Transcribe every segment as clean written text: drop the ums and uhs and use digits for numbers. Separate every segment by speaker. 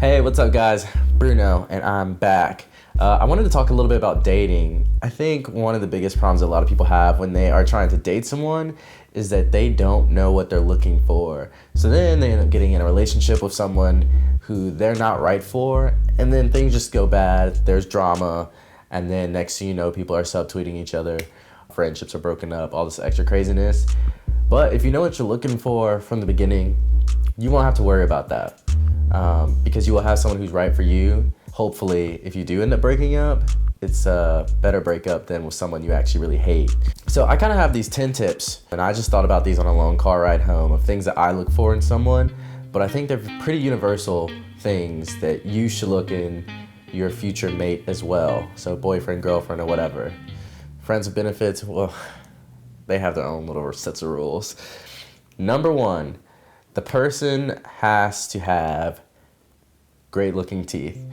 Speaker 1: Hey, what's up, guys? Bruno, and I'm back. I wanted to talk a little bit about dating. I think one of the biggest problems that a lot of people have when they are trying to date someone is that they don't know what they're looking for. So then they end up getting in a relationship with someone who they're not right for, and then things just go bad. There's drama, and then next thing you know, people are subtweeting each other. Friendships are broken up, all this extra craziness. But if you know what you're looking for from the beginning, you won't have to worry about that. Because you will have someone who's right for you. Hopefully, if you do end up breaking up, it's a better breakup than with someone you actually really hate. So I kind of have these 10 tips, and I just thought about these on a long car ride home of things that I look for in someone, but I think they're pretty universal things that you should look in your future mate as well. So boyfriend, girlfriend, or whatever. Friends with benefits, well, they have their own little sets of rules. Number one, the person has to have great looking teeth.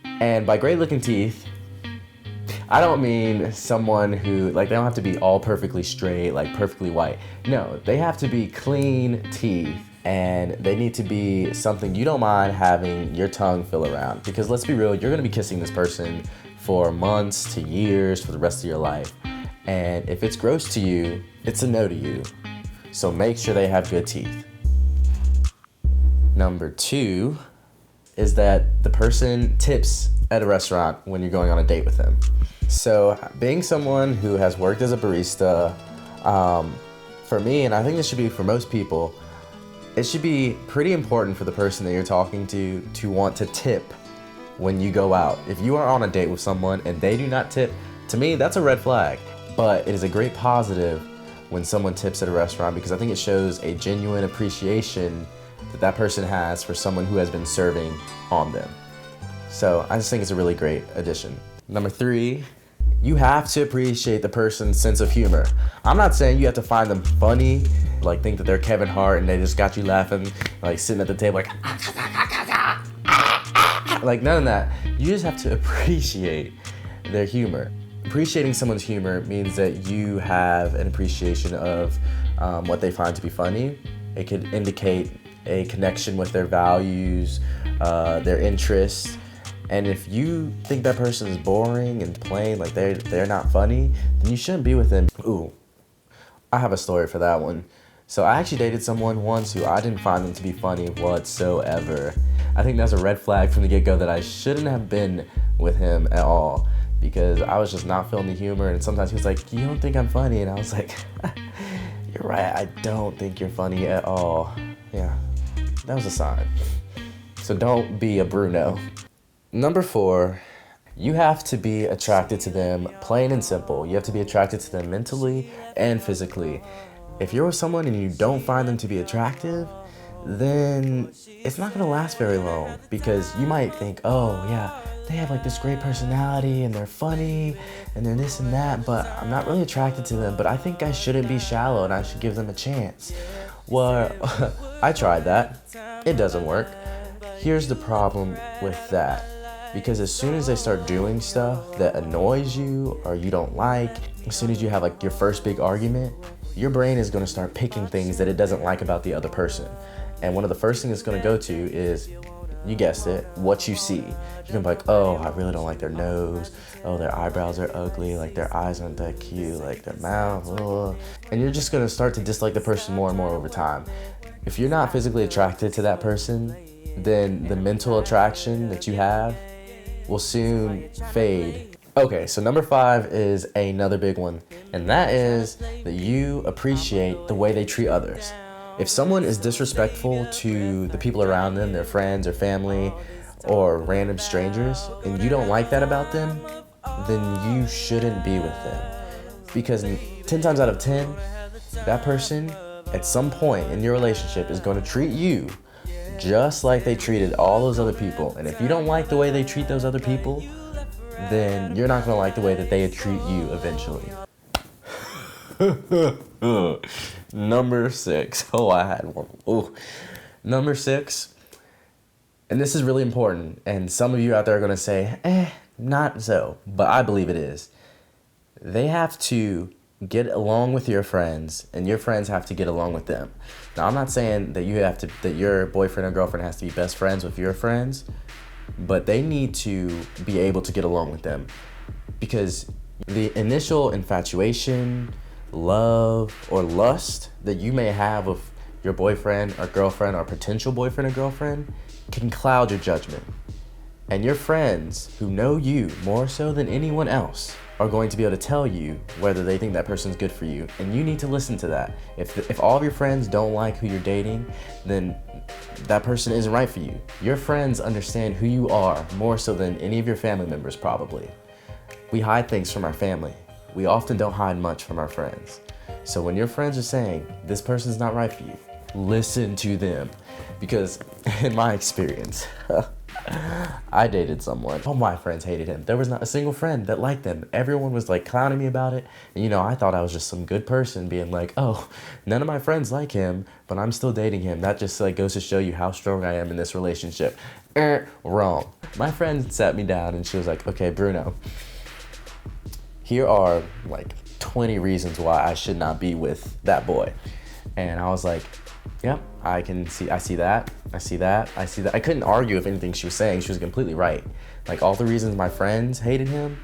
Speaker 1: And by great looking teeth, I don't mean someone who, they don't have to be all perfectly straight, perfectly white. No, they have to be clean teeth, and they need to be something you don't mind having your tongue feel around. Because let's be real, you're gonna be kissing this person for months to years for the rest of your life. And if it's gross to you, it's a no to you. So make sure they have good teeth. Number two is that the person tips at a restaurant when you're going on a date with them. So being someone who has worked as a barista, for me, and I think this should be for most people, it should be pretty important for the person that you're talking to want to tip when you go out. If you are on a date with someone and they do not tip, to me, that's a red flag. But it is a great positive when someone tips at a restaurant because I think it shows a genuine appreciation that person has for someone who has been serving on them. So I just think it's a really great addition. Number three, you have to appreciate the person's sense of humor. I'm not saying you have to find them funny, think that they're Kevin Hart and they just got you laughing, sitting at the table none of that. You just have to appreciate their humor. Appreciating someone's humor means that you have an appreciation of what they find to be funny. It could indicate a connection with their values, their interests. And if you think that person is boring and plain, they're not funny, then you shouldn't be with them. Ooh, I have a story for that one. So I actually dated someone once who I didn't find them to be funny whatsoever. I think that's a red flag from the get-go that I shouldn't have been with him at all because I was just not feeling the humor. And sometimes he was like, "You don't think I'm funny?" And I was like, "You're right, I don't think you're funny at all." Yeah, that was a sign. So don't be a Bruno. Number four, you have to be attracted to them, plain and simple. You have to be attracted to them mentally and physically. If you're with someone and you don't find them to be attractive, then it's not gonna last very long because you might think, oh yeah, they have this great personality and they're funny and they're this and that, but I'm not really attracted to them, but I think I shouldn't be shallow and I should give them a chance. Well, I tried that. It doesn't work. Here's the problem with that. Because as soon as they start doing stuff that annoys you or you don't like, as soon as you have your first big argument, your brain is going to start picking things that it doesn't like about the other person. And one of the first things it's going to go to is, you guessed it, what you see. You can be like, oh, I really don't like their nose. Oh, their eyebrows are ugly. Their eyes aren't that cute. Their mouth. Ugh. And you're just going to start to dislike the person more and more over time. If you're not physically attracted to that person, then the mental attraction that you have will soon fade. Okay, so number five is another big one, and that is that you appreciate the way they treat others. If someone is disrespectful to the people around them, their friends or family, or random strangers, and you don't like that about them, then you shouldn't be with them. Because 10 times out of 10, that person, at some point in your relationship, is going to treat you just like they treated all those other people. And if you don't like the way they treat those other people, then you're not going to like the way that they treat you eventually. Number six. Oh, I had one. Ooh. Number six, and this is really important, and some of you out there are going to say, not so, but I believe it is. They have to get along with your friends, and your friends have to get along with them. Now, I'm not saying that that your boyfriend or girlfriend has to be best friends with your friends, but they need to be able to get along with them, because the initial infatuation, love, or lust that you may have with your boyfriend or girlfriend or potential boyfriend or girlfriend can cloud your judgment. And your friends who know you more so than anyone else are going to be able to tell you whether they think that person's good for you. And you need to listen to that. If all of your friends don't like who you're dating, then that person isn't right for you. Your friends understand who you are more so than any of your family members probably. We hide things from our family. We often don't hide much from our friends. So when your friends are saying, this person's not right for you, listen to them. Because in my experience, I dated someone. All my friends hated him. There was not a single friend that liked him. Everyone was like clowning me about it. And I thought I was just some good person being like, oh, none of my friends like him, but I'm still dating him. That just like goes to show you how strong I am in this relationship. Wrong. My friend sat me down and she was like, okay, Bruno, here are like 20 reasons why I should not be with that boy. And I was like, yep, I see that. I couldn't argue with anything she was saying. She was completely right. Like, all the reasons my friends hated him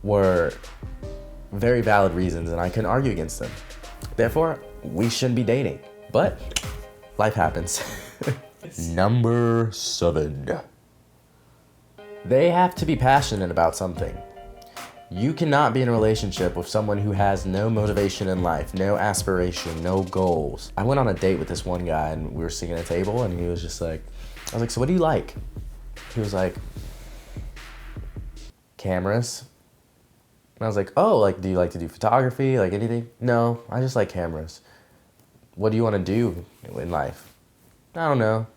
Speaker 1: were very valid reasons, and I couldn't argue against them. Therefore, we shouldn't be dating. But life happens. Number 7. They have to be passionate about something. You cannot be in a relationship with someone who has no motivation in life, no aspiration, no goals. I went on a date with this one guy and we were sitting at a table and he was just like, I was like, so what do you like? He was like, cameras. And I was like, oh, like, do you like to do photography? Like anything? No, I just like cameras. What do you want to do in life? I don't know.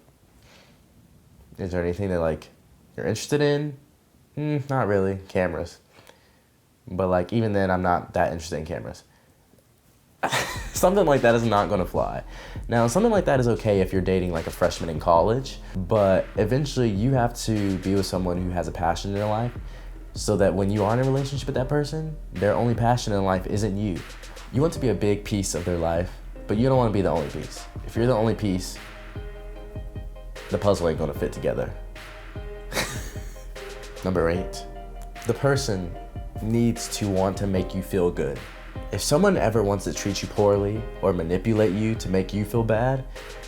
Speaker 1: Is there anything that like you're interested in? Not really. Cameras. But like, even then, I'm not that interested in cameras. Something like that is not gonna fly. Now, something like that is okay if you're dating like a freshman in college, but eventually you have to be with someone who has a passion in their life so that when you are in a relationship with that person, their only passion in life isn't you. You want to be a big piece of their life, but you don't want to be the only piece. If you're the only piece, the puzzle ain't gonna fit together. Number 8, the person needs to want to make you feel good. If someone ever wants to treat you poorly or manipulate you to make you feel bad,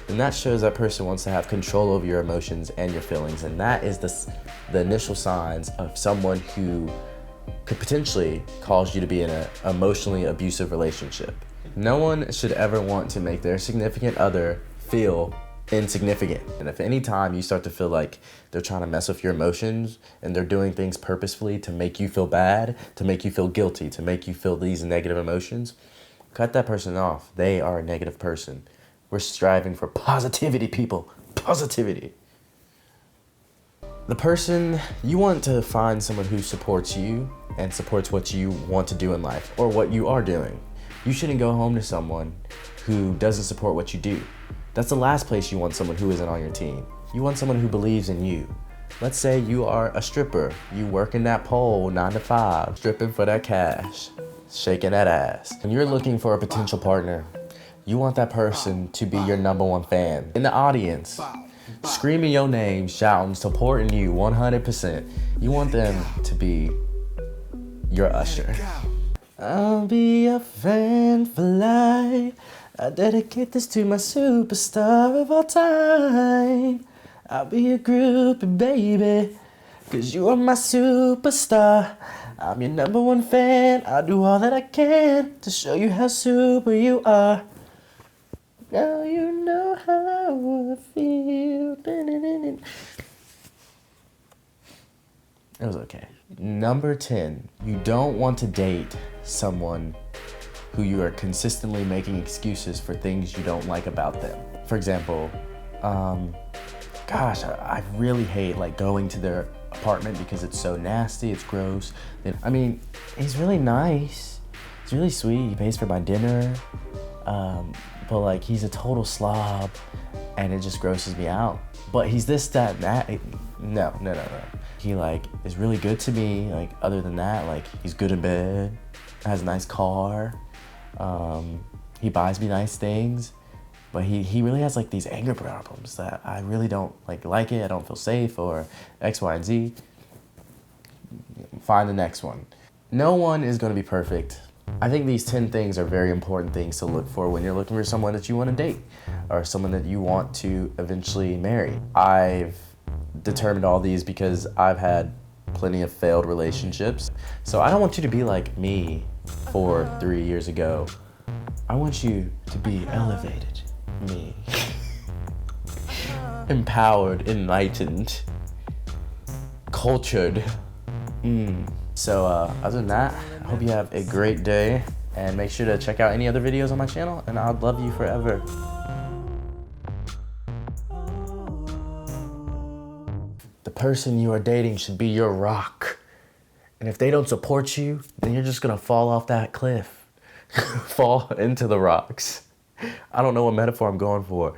Speaker 1: then that shows that person wants to have control over your emotions and your feelings, and that is the initial signs of someone who could potentially cause you to be in an emotionally abusive relationship. No one should ever want to make their significant other feel insignificant. And if any time you start to feel like they're trying to mess with your emotions and they're doing things purposefully to make you feel bad, to make you feel guilty, to make you feel these negative emotions, cut that person off. They are a negative person. We're striving for positivity, people. Positivity. The person, you want to find someone who supports you and supports what you want to do in life or what you are doing. You shouldn't go home to someone who doesn't support what you do. That's the last place you want someone who isn't on your team. You want someone who believes in you. Let's say you are a stripper. You work in that pole 9 to 5, stripping for that cash, shaking that ass. When you're looking for a potential partner, you want that person to be your number 1 fan. In the audience, screaming your name, shouting, supporting you 100%. You want them to be your usher. I'll be a fan for life. I dedicate this to my superstar of all time. I'll be a groupie, baby, 'cause you are my superstar. I'm your number 1 fan. I'll do all that I can to show you how super you are. Now you know how I feel. It was okay. Number 10, you don't want to date someone who you are consistently making excuses for things you don't like about them. For example, I really hate like going to their apartment because it's so nasty, it's gross. I mean, he's really nice, he's really sweet, he pays for my dinner, but like he's a total slob and it just grosses me out. But he's this, that, and that. No. He like is really good to me, like other than that, like he's good in bed, has a nice car. He buys me nice things, but he really has like these anger problems that I really don't like it. I don't feel safe or X, Y, and Z. Find the next one. No one is going to be perfect. I think these 10 things are very important things to look for when you're looking for someone that you want to date or someone that you want to eventually marry. I've determined all these because I've had plenty of failed relationships. So I don't want you to be like me 3 years ago. I want you to be elevated, me. Empowered, enlightened, cultured. So other than that, I hope you have a great day, and make sure to check out any other videos on my channel, and I'll love you forever. The person you are dating should be your rock. And if they don't support you, then you're just gonna fall off that cliff. Fall into the rocks. I don't know what metaphor I'm going for.